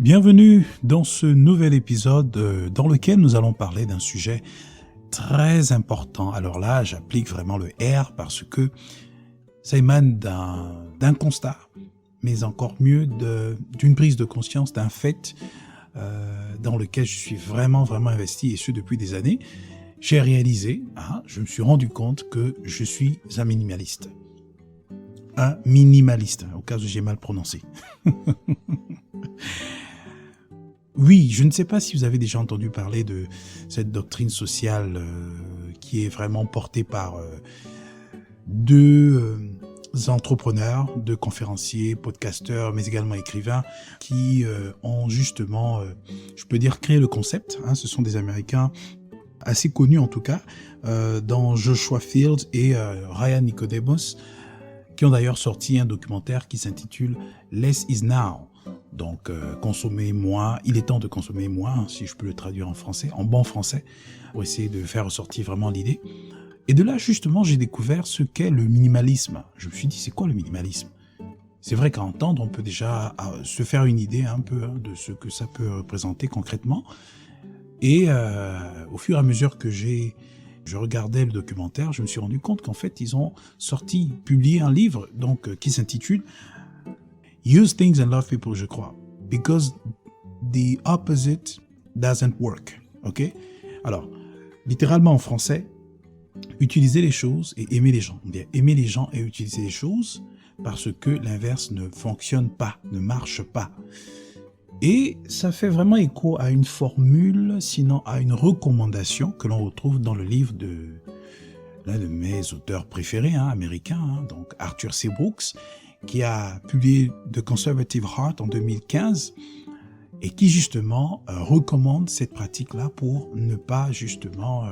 Bienvenue dans ce nouvel épisode dans lequel nous allons parler d'un sujet très important. Alors là, j'applique vraiment le R parce que ça émane d'un constat, mais encore mieux d'une prise de conscience, d'un fait dans lequel je suis vraiment investi, et ce depuis des années. J'ai réalisé, je me suis rendu compte que je suis un minimaliste. Un minimaliste, au cas où j'ai mal prononcé. Oui, je ne sais pas si vous avez déjà entendu parler de cette doctrine sociale qui est vraiment portée par deux entrepreneurs, deux conférenciers, podcasteurs, mais également écrivains qui ont justement, je peux dire, créé le concept. Ce sont des Américains assez connus en tout cas, dans Joshua Fields et Ryan Nicodemus, qui ont d'ailleurs sorti un documentaire qui s'intitule « Less is Now ». Donc, consommer moins, il est temps de consommer moins, si je peux le traduire en français, en bon français, pour essayer de faire ressortir vraiment l'idée. Et de là, justement, j'ai découvert ce qu'est le minimalisme. Je me suis dit, c'est quoi le minimalisme? C'est vrai qu'à entendre, on peut déjà se faire une idée un peu de ce que ça peut représenter concrètement. Et au fur et à mesure que je regardais le documentaire, je me suis rendu compte qu'en fait, ils ont publié un livre donc qui s'intitule Use things and love people, je crois. Because the opposite doesn't work. Ok? Alors, littéralement en français, utiliser les choses et aimer les gens. Bien, aimer les gens et utiliser les choses parce que l'inverse ne fonctionne pas, ne marche pas. Et ça fait vraiment écho à une formule, sinon à une recommandation que l'on retrouve dans le livre de l'un de mes auteurs préférés, américains, donc Arthur C. Brooks, qui a publié The Conservative Heart en 2015 et qui justement recommande cette pratique-là pour ne pas justement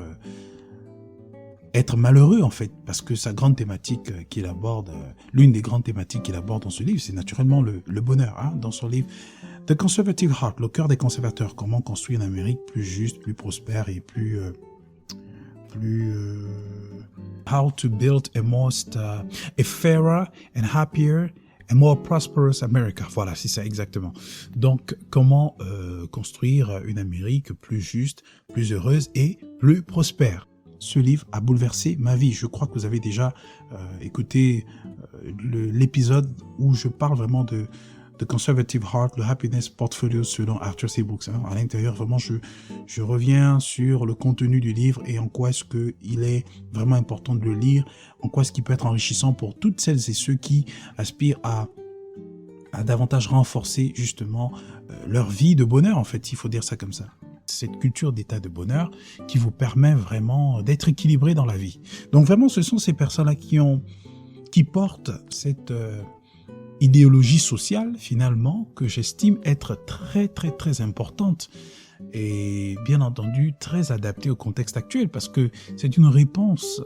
être malheureux en fait, parce que sa grande thématique qu'il aborde, l'une des grandes thématiques qu'il aborde dans ce livre, c'est naturellement le bonheur. Dans son livre The Conservative Heart, le cœur des conservateurs, comment construire une Amérique plus juste, plus prospère et plus how to build a fairer and happier and more prosperous America. Voilà, c'est ça exactement. Donc, comment construire une Amérique plus juste, plus heureuse et plus prospère. Ce livre a bouleversé ma vie. Je crois que vous avez déjà écouté l'épisode où je parle vraiment de The Conservative Heart, le Happiness Portfolio selon Arthur C. Brooks. À l'intérieur, vraiment, je reviens sur le contenu du livre et en quoi est-ce qu'il est vraiment important de le lire, en quoi est-ce qu'il peut être enrichissant pour toutes celles et ceux qui aspirent à davantage renforcer justement leur vie de bonheur, en fait, il faut dire ça comme ça. Cette culture d'état de bonheur qui vous permet vraiment d'être équilibré dans la vie. Donc vraiment, ce sont ces personnes-là qui portent cette idéologie sociale, finalement, que j'estime être très importante et bien entendu très adaptée au contexte actuel parce que c'est une réponse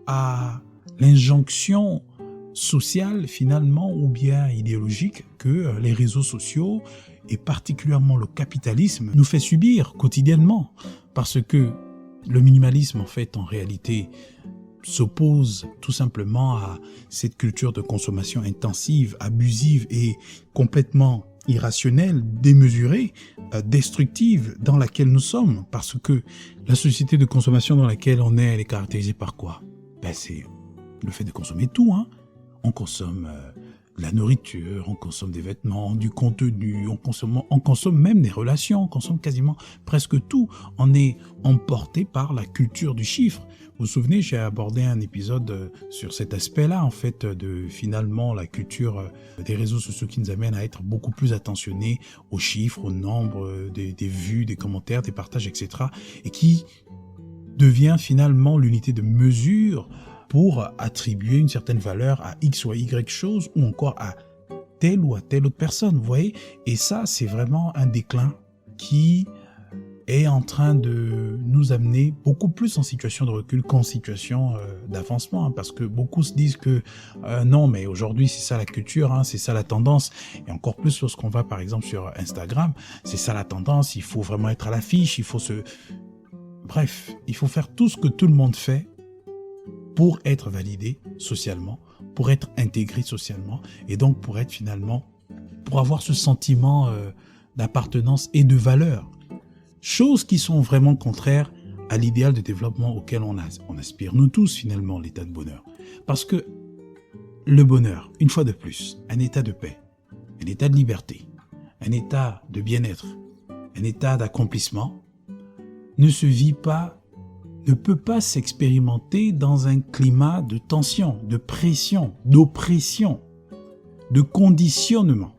à l'injonction sociale, finalement, ou bien idéologique que les réseaux sociaux et particulièrement le capitalisme nous fait subir quotidiennement parce que le minimalisme, en fait, en réalité, s'oppose tout simplement à cette culture de consommation intensive, abusive et complètement irrationnelle, démesurée, destructive dans laquelle nous sommes. Parce que la société de consommation dans laquelle on est, elle est caractérisée par quoi? C'est le fait de consommer tout. On consomme la nourriture, on consomme des vêtements, du contenu, on consomme même des relations, on consomme quasiment presque tout. On est emporté par la culture du chiffre. Vous vous souvenez, j'ai abordé un épisode sur cet aspect-là, en fait, de finalement la culture des réseaux sociaux qui nous amène à être beaucoup plus attentionnés aux chiffres, au nombre des vues, des commentaires, des partages, etc. Et qui devient finalement l'unité de mesure pour attribuer une certaine valeur à X ou à Y chose ou encore à telle ou à telle autre personne, vous voyez. Et ça, c'est vraiment un déclin qui est en train de nous amener beaucoup plus en situation de recul qu'en situation d'avancement, parce que beaucoup se disent que non, mais aujourd'hui c'est ça la culture, c'est ça la tendance, et encore plus lorsqu'on va par exemple sur Instagram, c'est ça la tendance, il faut vraiment être à l'affiche, bref, il faut faire tout ce que tout le monde fait pour être validé socialement, pour être intégré socialement, et donc pour être finalement, pour avoir ce sentiment d'appartenance et de valeur. Choses qui sont vraiment contraires à l'idéal de développement auquel on aspire, nous tous finalement, l'état de bonheur. Parce que le bonheur, une fois de plus, un état de paix, un état de liberté, un état de bien-être, un état d'accomplissement, ne se vit pas, ne peut pas s'expérimenter dans un climat de tension, de pression, d'oppression, de conditionnement.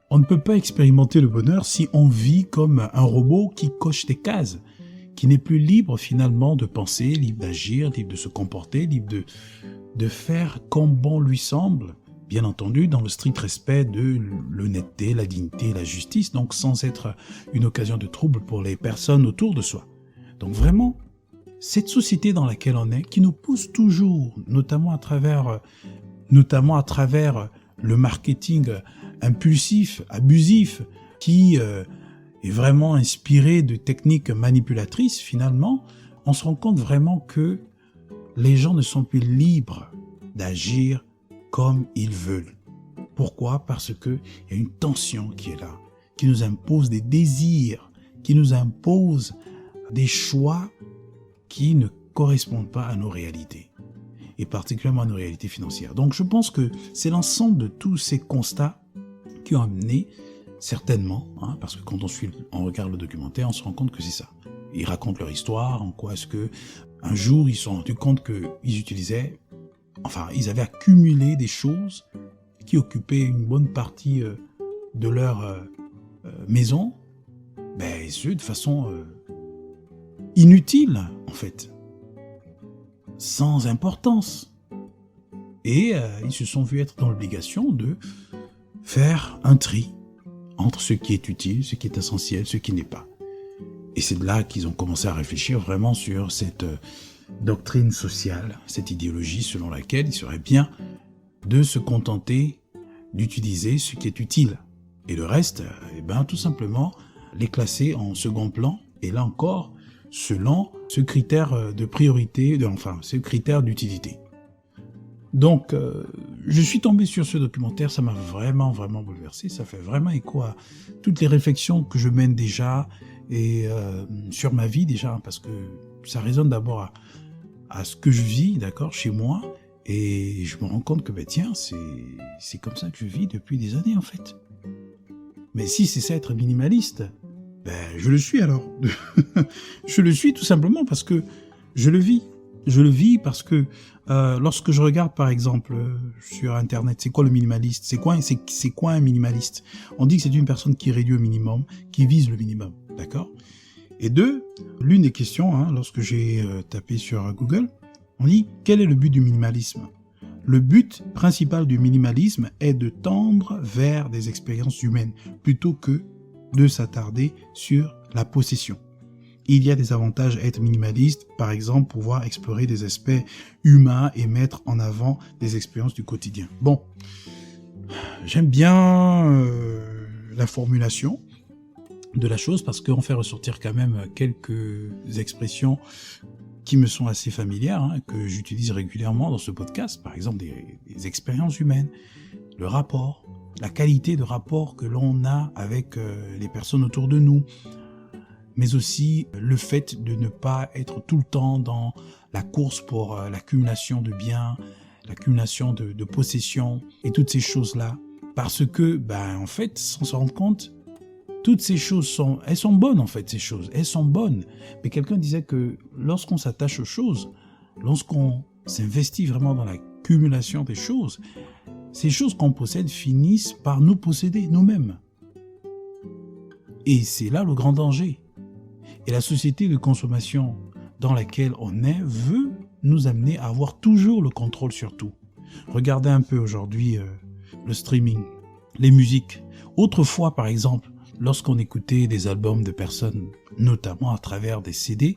On ne peut pas expérimenter le bonheur si on vit comme un robot qui coche des cases, qui n'est plus libre finalement de penser, libre d'agir, libre de se comporter, libre de faire comme bon lui semble, bien entendu dans le strict respect de l'honnêteté, la dignité et la justice, donc sans être une occasion de trouble pour les personnes autour de soi. Donc vraiment, cette société dans laquelle on est, qui nous pousse toujours, notamment à travers le marketing impulsif, abusif, qui est vraiment inspiré de techniques manipulatrices, finalement, on se rend compte vraiment que les gens ne sont plus libres d'agir comme ils veulent. Pourquoi? Parce qu'il y a une tension qui est là, qui nous impose des désirs, qui nous impose des choix qui ne correspondent pas à nos réalités, et particulièrement à nos réalités financières. Donc je pense que c'est l'ensemble de tous ces constats qui ont amené, certainement, parce que quand on regarde le documentaire, on se rend compte que c'est ça. Ils racontent leur histoire, en quoi est-ce que un jour ils se sont rendus compte qu'ils ils avaient accumulé des choses qui occupaient une bonne partie de leur maison, et ce, de façon inutile, en fait, sans importance. Et ils se sont vus être dans l'obligation de faire un tri entre ce qui est utile, ce qui est essentiel, ce qui n'est pas. Et c'est de là qu'ils ont commencé à réfléchir vraiment sur cette doctrine sociale, cette idéologie selon laquelle il serait bien de se contenter d'utiliser ce qui est utile. Et le reste, tout simplement, les classer en second plan, et là encore, selon ce critère de priorité, ce critère d'utilité. Donc, je suis tombé sur ce documentaire, ça m'a vraiment, vraiment bouleversé, ça fait vraiment écho à toutes les réflexions que je mène déjà, et sur ma vie déjà, parce que ça résonne d'abord à ce que je vis, d'accord, chez moi, et je me rends compte que, tiens, c'est comme ça que je vis depuis des années, en fait. Mais si c'est ça être minimaliste, je le suis alors. Je le suis tout simplement parce que je le vis. Je le vis parce que lorsque je regarde par exemple sur internet, c'est quoi le minimaliste? C'est quoi un minimaliste? On dit que c'est une personne qui réduit au minimum, qui vise le minimum, d'accord? Et deux, l'une des questions, lorsque j'ai tapé sur Google, on dit quel est le but du minimalisme? Le but principal du minimalisme est de tendre vers des expériences humaines plutôt que de s'attarder sur la possession. Il y a des avantages à être minimaliste, par exemple pouvoir explorer des aspects humains et mettre en avant des expériences du quotidien. Bon, j'aime bien la formulation de la chose parce qu'on fait ressortir quand même quelques expressions qui me sont assez familières, que j'utilise régulièrement dans ce podcast, par exemple des expériences humaines, le rapport, la qualité de rapport que l'on a avec les personnes autour de nous, mais aussi le fait de ne pas être tout le temps dans la course pour l'accumulation de biens, l'accumulation de possessions et toutes ces choses-là. Parce que, en fait, sans se rendre compte, toutes ces choses elles sont bonnes en fait, ces choses, elles sont bonnes. Mais quelqu'un disait que lorsqu'on s'attache aux choses, lorsqu'on s'investit vraiment dans l'accumulation des choses, ces choses qu'on possède finissent par nous posséder nous-mêmes. Et c'est là le grand danger. Et la société de consommation dans laquelle on est veut nous amener à avoir toujours le contrôle sur tout. Regardez un peu aujourd'hui le streaming, les musiques. Autrefois, par exemple, lorsqu'on écoutait des albums de personnes, notamment à travers des CD,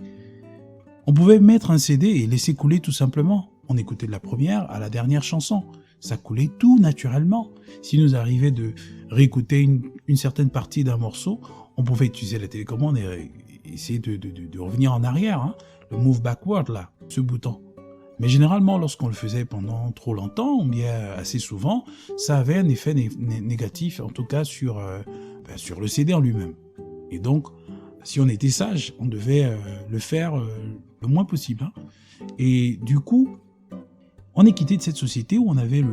on pouvait mettre un CD et laisser couler tout simplement. On écoutait de la première à la dernière chanson. Ça coulait tout naturellement. S'il nous arrivait de réécouter une certaine partie d'un morceau, on pouvait utiliser la télécommande et essayer de revenir en arrière, le move backward là, ce bouton. Mais généralement, lorsqu'on le faisait pendant trop longtemps, ou bien assez souvent, ça avait un effet négatif, en tout cas sur le CD en lui-même. Et donc, si on était sage, on devait le faire le moins possible. Hein. Et du coup, on est quitté de cette société où on avait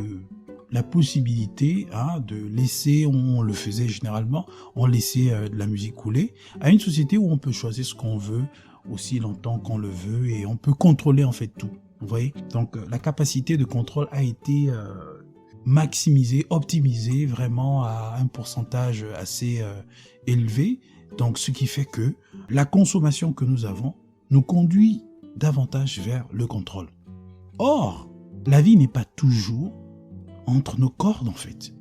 la possibilité de laisser, on le faisait généralement, on laissait de la musique couler, à une société où on peut choisir ce qu'on veut aussi longtemps qu'on le veut et on peut contrôler en fait tout. Vous voyez? Donc la capacité de contrôle a été maximisée, optimisée vraiment à un pourcentage assez élevé. Donc ce qui fait que la consommation que nous avons nous conduit davantage vers le contrôle. Or, la vie n'est pas toujours entre nos cordes en fait.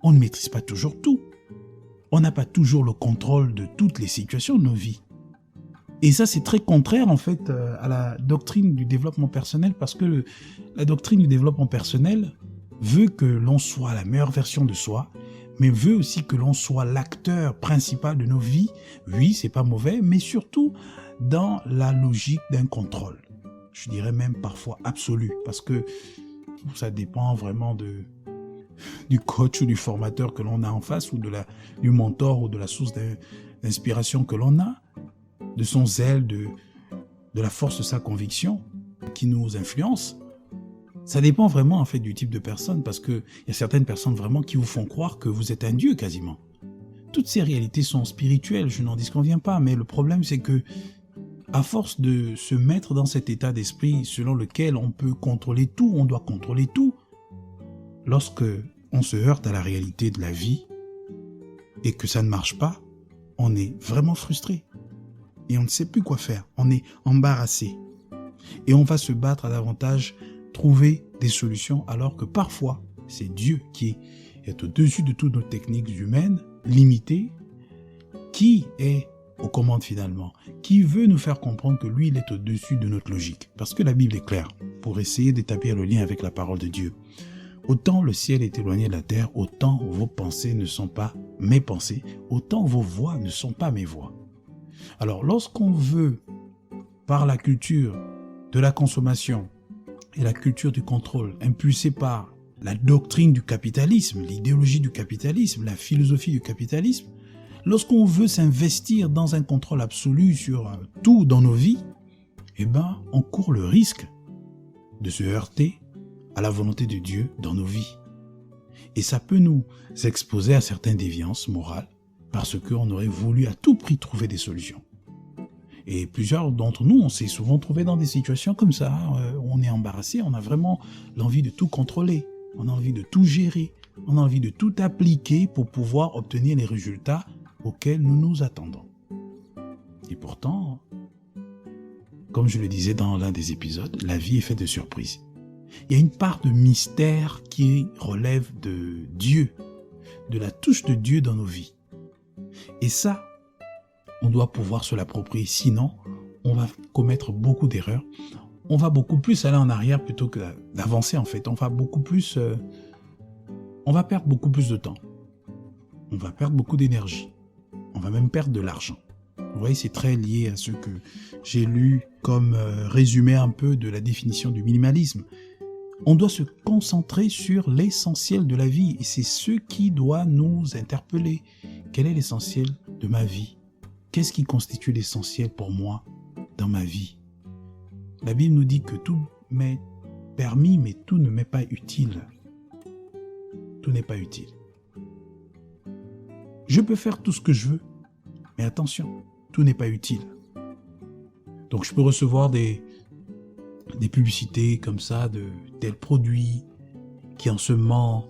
On ne maîtrise pas toujours tout. On n'a pas toujours le contrôle de toutes les situations de nos vies. Et ça, c'est très contraire en fait à la doctrine du développement personnel parce que la doctrine du développement personnel veut que l'on soit la meilleure version de soi, mais veut aussi que l'on soit l'acteur principal de nos vies. Oui, c'est pas mauvais, mais surtout dans la logique d'un contrôle. Je dirais même parfois absolu, parce que ça dépend vraiment du coach ou du formateur que l'on a en face, ou du mentor ou de la source d'inspiration que l'on a, de son zèle, de la force de sa conviction qui nous influence. Ça dépend vraiment en fait du type de personne, parce que il y a certaines personnes vraiment qui vous font croire que vous êtes un dieu quasiment. Toutes ces réalités sont spirituelles, je n'en disconviens pas, mais le problème c'est que à force de se mettre dans cet état d'esprit selon lequel on peut contrôler tout, on doit contrôler tout, lorsque on se heurte à la réalité de la vie et que ça ne marche pas, on est vraiment frustré et on ne sait plus quoi faire, on est embarrassé et on va se battre à davantage trouver des solutions alors que parfois c'est Dieu qui est au-dessus de toutes nos techniques humaines limitées, qui est aux commandes finalement, qui veut nous faire comprendre que lui, il est au-dessus de notre logique. Parce que la Bible est claire pour essayer d'établir le lien avec la parole de Dieu. Autant le ciel est éloigné de la terre, autant vos pensées ne sont pas mes pensées, autant vos voix ne sont pas mes voix. Alors lorsqu'on veut, par la culture de la consommation et la culture du contrôle, impulsée par la doctrine du capitalisme, l'idéologie du capitalisme, la philosophie du capitalisme, lorsqu'on veut s'investir dans un contrôle absolu sur tout dans nos vies, eh ben, on court le risque de se heurter à la volonté de Dieu dans nos vies. Et ça peut nous exposer à certaines déviances morales parce qu'on aurait voulu à tout prix trouver des solutions. Et plusieurs d'entre nous, on s'est souvent trouvé dans des situations comme ça, où on est embarrassé, on a vraiment l'envie de tout contrôler, on a envie de tout gérer, on a envie de tout appliquer pour pouvoir obtenir les résultats auxquels nous nous attendons. Et pourtant, comme je le disais dans l'un des épisodes, la vie est faite de surprises. Il y a une part de mystère qui relève de Dieu, de la touche de Dieu dans nos vies. Et ça, on doit pouvoir se l'approprier, sinon on va commettre beaucoup d'erreurs. On va beaucoup plus aller en arrière plutôt que d'avancer en fait. On va perdre beaucoup plus de temps. On va perdre beaucoup d'énergie. On va même perdre de l'argent. Vous voyez, c'est très lié à ce que j'ai lu comme résumé un peu de la définition du minimalisme. On doit se concentrer sur l'essentiel de la vie et c'est ce qui doit nous interpeller. Quel est l'essentiel de ma vie? Qu'est-ce qui constitue l'essentiel pour moi dans ma vie? La Bible nous dit que tout m'est permis, mais tout ne m'est pas utile. Tout n'est pas utile. Je peux faire tout ce que je veux, mais attention, tout n'est pas utile. Donc je peux recevoir des publicités comme ça de tels produits qui en ce moment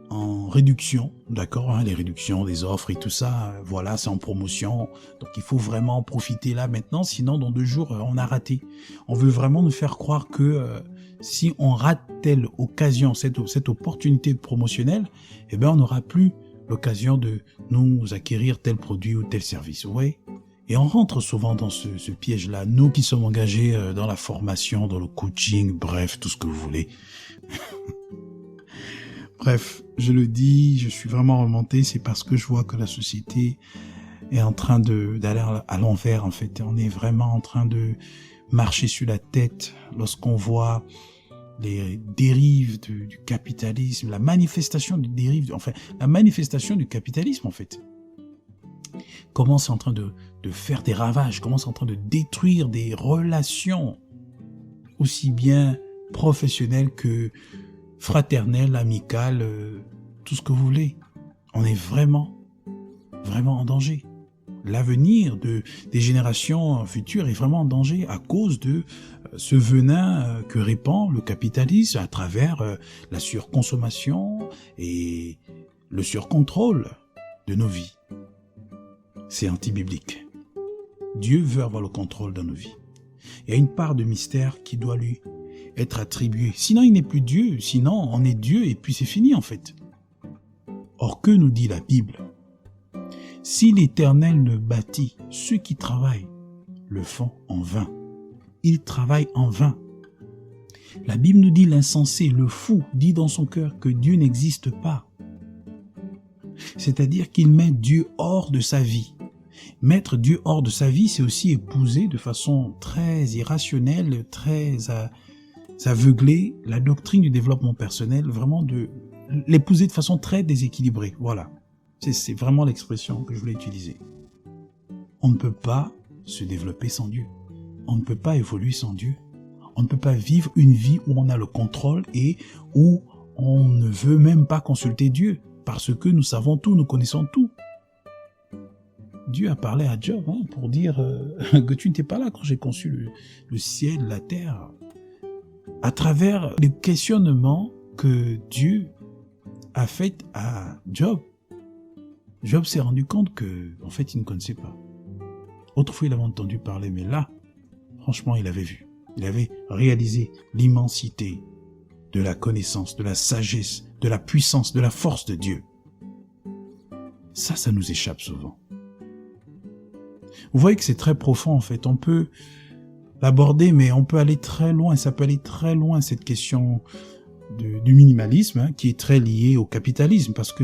en réduction, d'accord, hein, les réductions, les offres et tout ça, voilà, c'est en promotion, donc il faut vraiment en profiter là maintenant, sinon dans 2 jours on a raté. On veut vraiment nous faire croire que si on rate telle occasion, cette opportunité promotionnelle, eh ben on n'aura plus l'occasion de nous acquérir tel produit ou tel service, vous voyez. Et on rentre souvent dans ce piège-là, nous qui sommes engagés dans la formation, dans le coaching, bref, tout ce que vous voulez. Bref, je le dis, je suis vraiment remonté, c'est parce que je vois que la société est en train d'aller à l'envers, en fait. On est vraiment en train de marcher sur la tête lorsqu'on voit les dérives du capitalisme, la manifestation du capitalisme en fait. Comment c'est en train de faire des ravages, comment c'est en train de détruire des relations aussi bien professionnelles que fraternelles, amicales, tout ce que vous voulez. On est vraiment en danger. L'avenir des générations futures est vraiment en danger à cause de ce venin que répand le capitalisme à travers la surconsommation et le surcontrôle de nos vies. C'est anti-biblique. Dieu veut avoir le contrôle dans nos vies. Il y a une part de mystère qui doit lui être attribuée. Sinon, il n'est plus Dieu. Sinon, on est Dieu et puis c'est fini en fait. Or, que nous dit la Bible ? Si l'Éternel ne bâtit, ceux qui travaillent le font en vain. Ils travaillent en vain. La Bible nous dit l'insensé, le fou, dit dans son cœur que Dieu n'existe pas. C'est-à-dire qu'il met Dieu hors de sa vie. Mettre Dieu hors de sa vie, c'est aussi épouser de façon très irrationnelle, très aveuglée la doctrine du développement personnel, vraiment de l'épouser de façon très déséquilibrée. Voilà. C'est vraiment l'expression que je voulais utiliser. On ne peut pas se développer sans Dieu. On ne peut pas évoluer sans Dieu. On ne peut pas vivre une vie où on a le contrôle et où on ne veut même pas consulter Dieu parce que nous savons tout, nous connaissons tout. Dieu a parlé à Job pour dire que tu n'étais pas là quand j'ai conçu le ciel, la terre. À travers les questionnements que Dieu a fait à Job, Job s'est rendu compte que, en fait, il ne connaissait pas. Autrefois, il avait entendu parler, mais là, franchement, il avait vu. Il avait réalisé l'immensité de la connaissance, de la sagesse, de la puissance, de la force de Dieu. Ça nous échappe souvent. Vous voyez que c'est très profond, en fait. On peut l'aborder, mais on peut aller très loin. Ça peut aller très loin, cette question du minimalisme, qui est très lié au capitalisme, parce que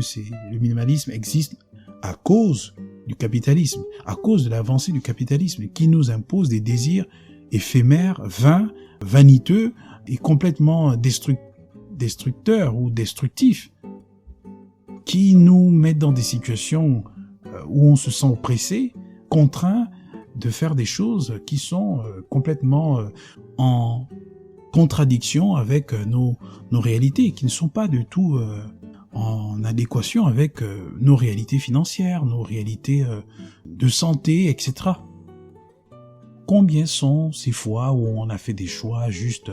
le minimalisme existe à cause du capitalisme, à cause de l'avancée du capitalisme, qui nous impose des désirs éphémères, vains, vaniteux et complètement destructeurs ou destructifs, qui nous mettent dans des situations où on se sent oppressé, contraint de faire des choses qui sont complètement en contradiction avec nos réalités, qui ne sont pas du tout en adéquation avec nos réalités financières, nos réalités de santé, etc. Combien sont ces fois où on a fait des choix juste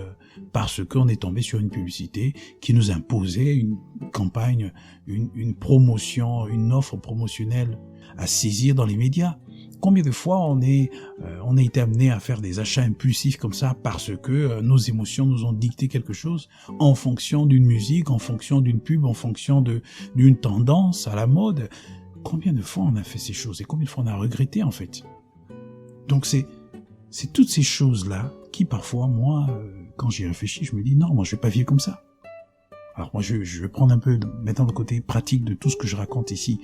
parce qu'on est tombé sur une publicité qui nous imposait une campagne, une promotion, une offre promotionnelle à saisir dans les médias? Combien de fois on a été amené à faire des achats impulsifs comme ça parce que nos émotions nous ont dicté quelque chose en fonction d'une musique, en fonction d'une pub, en fonction d'une tendance à la mode? Combien de fois on a fait ces choses et combien de fois on a regretté en fait? Donc c'est toutes ces choses-là qui parfois, moi, quand j'y réfléchis, je me dis non, moi je vais pas vivre comme ça. Alors moi je vais prendre un peu maintenant le côté pratique de tout ce que je raconte ici.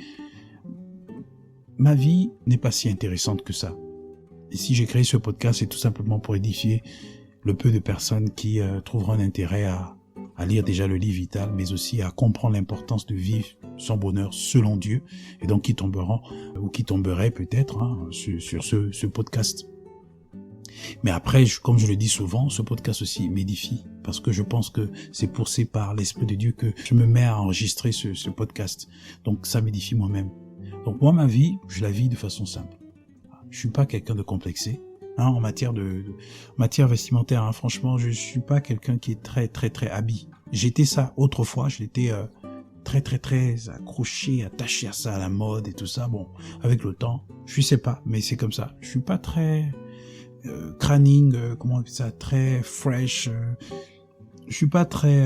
Ma vie n'est pas si intéressante que ça. Et si j'ai créé ce podcast, c'est tout simplement pour édifier le peu de personnes qui trouveront un intérêt à lire déjà le livre vital, mais aussi à comprendre l'importance de vivre son bonheur selon Dieu, et donc qui tomberont ou qui tomberaient peut-être sur ce podcast. Mais après, comme je le dis souvent, ce podcast aussi m'édifie, parce que je pense que c'est poussé par l'Esprit de Dieu que je me mets à enregistrer ce podcast. Donc ça m'édifie moi-même. Donc moi, ma vie, je la vis de façon simple. Je suis pas quelqu'un de complexé. En matière vestimentaire, franchement, je suis pas quelqu'un qui est très, très, très habillé. J'étais ça autrefois, je l'étais très, très, très accroché, attaché à ça, à la mode et tout ça. Bon, avec le temps, je sais pas, mais c'est comme ça. Je suis pas très crâning, comment on appelle ça, très fresh. Je suis pas très...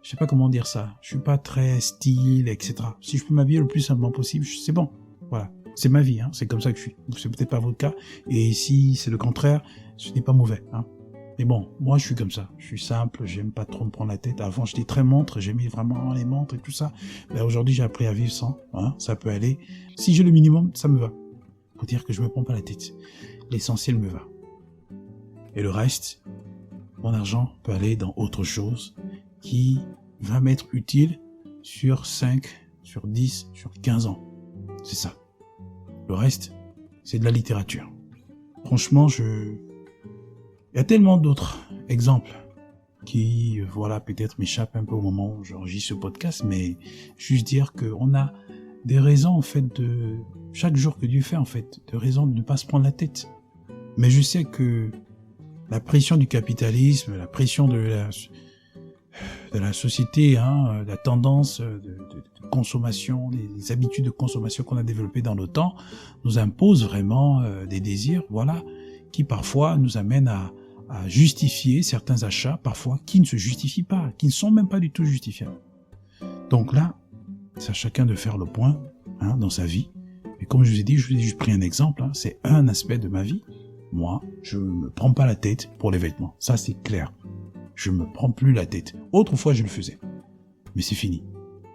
je sais pas comment dire ça. Je suis pas très style, etc. Si je peux m'habiller le plus simplement possible, c'est bon. Voilà. C'est ma vie, c'est comme ça que je suis. C'est peut-être pas votre cas. Et si c'est le contraire, ce n'est pas mauvais, Mais bon, moi, je suis comme ça. Je suis simple, j'aime pas trop me prendre la tête. Avant, j'étais très montre, j'aimais vraiment les montres et tout ça. Ben, aujourd'hui, j'ai appris à vivre sans, ça peut aller. Si j'ai le minimum, ça me va. Faut dire que je me prends pas la tête. L'essentiel me va. Et le reste, mon argent peut aller dans autre chose qui va m'être utile sur 5, sur 10, sur 15 ans. C'est ça. Le reste, c'est de la littérature. Franchement, il y a tellement d'autres exemples qui, voilà, peut-être m'échappent un peu au moment où j'enregistre ce podcast, mais juste dire qu'on a des raisons, en fait, chaque jour que Dieu fait, en fait, de raisons de ne pas se prendre la tête. Mais je sais que la pression du capitalisme, la pression de la société, la tendance de consommation, les habitudes de consommation qu'on a développées dans le temps, nous impose vraiment des désirs, voilà, qui parfois nous amènent à justifier certains achats, parfois qui ne se justifient pas, qui ne sont même pas du tout justifiables. Donc là, c'est à chacun de faire le point dans sa vie. Et comme je vous ai dit, je vous ai juste pris un exemple, c'est un aspect de ma vie. Moi, je me prends pas la tête pour les vêtements, ça c'est clair. Je me prends plus la tête. Autrefois, je le faisais. Mais c'est fini.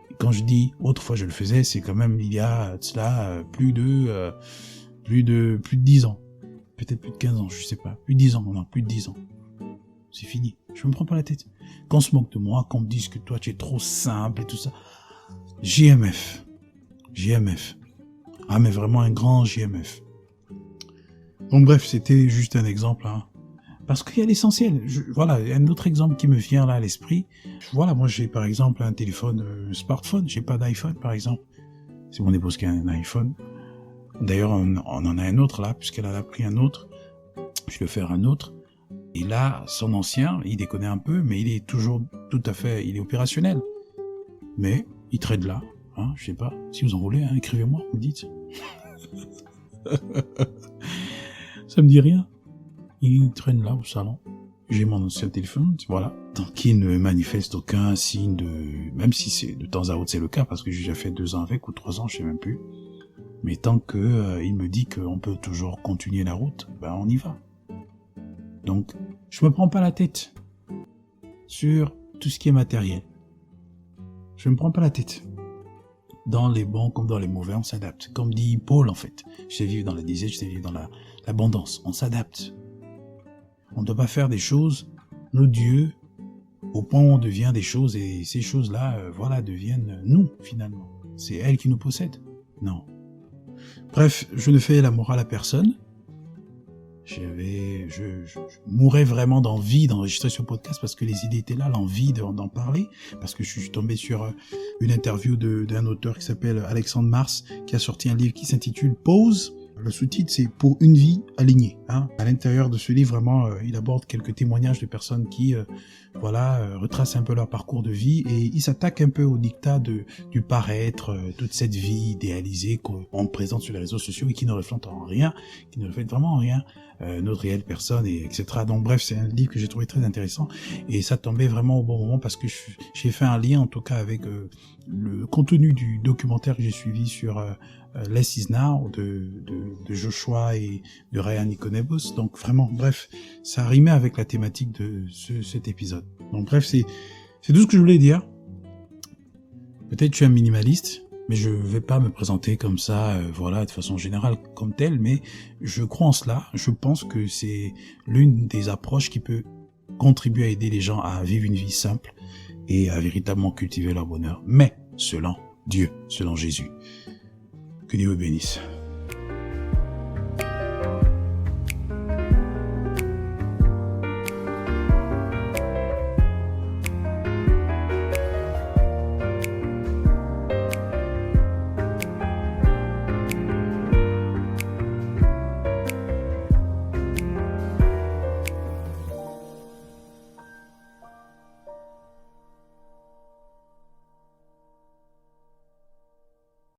Et quand je dis autrefois je le faisais, c'est quand même il y a cela plus de 10 ans. Peut-être plus de 15 ans, je sais pas. Plus de 10 ans, non, plus de 10 ans. C'est fini. Je me prends pas la tête. Qu'on se moque de moi, qu'on me dise que toi tu es trop simple et tout ça. JMF. Ah, mais vraiment un grand JMF. Donc bref, c'était juste un exemple, Parce qu'il y a l'essentiel. Voilà, un autre exemple qui me vient là à l'esprit. Voilà, moi j'ai par exemple un téléphone smartphone, j'ai pas d'iPhone par exemple. C'est mon épouse qui a un iPhone. D'ailleurs, on en a un autre là, puisqu'elle en a pris un autre. Je vais faire un autre. Et là, son ancien, il déconne un peu, mais il est toujours tout à fait, il est opérationnel. Mais il traîne là, je sais pas. Si vous en voulez, écrivez-moi, vous me dites. Ça me dit rien. Il traîne là au salon. J'ai mon ancien téléphone, voilà. Tant qu'il ne manifeste aucun signe même si c'est de temps à autre c'est le cas, parce que j'ai déjà fait 2 ans avec, ou 3 ans, je sais même plus. Mais tant que il me dit qu'on peut toujours continuer la route, on y va. Donc, je me prends pas la tête sur tout ce qui est matériel. Je me prends pas la tête. Dans les bons comme dans les mauvais, on s'adapte. Comme dit Paul, en fait. Je sais vivre dans la disette, je sais vivre dans l'abondance. On s'adapte. On ne doit pas faire des choses, nos dieux, au point où on devient des choses, et ces choses-là, deviennent nous, finalement. C'est elles qui nous possèdent. Non. Bref, je ne fais la morale à personne. Je mourais vraiment d'envie d'enregistrer ce podcast parce que les idées étaient là, l'envie d'en parler, parce que je suis tombé sur une interview d'un auteur qui s'appelle Alexandre Mars, qui a sorti un livre qui s'intitule Pause. Le sous-titre, c'est Pour une vie alignée. À l'intérieur de ce livre, vraiment, il aborde quelques témoignages de personnes qui, retracent un peu leur parcours de vie, et il s'attaque un peu au dictat du paraître, toute cette vie idéalisée qu'on présente sur les réseaux sociaux et qui ne reflète en rien, qui ne reflète vraiment en rien notre réelle personne, etc. Donc bref, c'est un livre que j'ai trouvé très intéressant, et ça tombait vraiment au bon moment parce que j'ai fait un lien, en tout cas, avec le contenu du documentaire que j'ai suivi sur Less is Now de Joshua et de Ryan Iconebos. Donc vraiment, bref, ça rimait avec la thématique de cet épisode. Donc bref, c'est tout ce que je voulais dire. Peut-être que je suis un minimaliste, mais je vais pas me présenter comme ça, de façon générale comme tel, mais je crois en cela. Je pense que c'est l'une des approches qui peut contribuer à aider les gens à vivre une vie simple et à véritablement cultiver leur bonheur. Mais selon Dieu, selon Jésus. Que Dieu vous bénisse.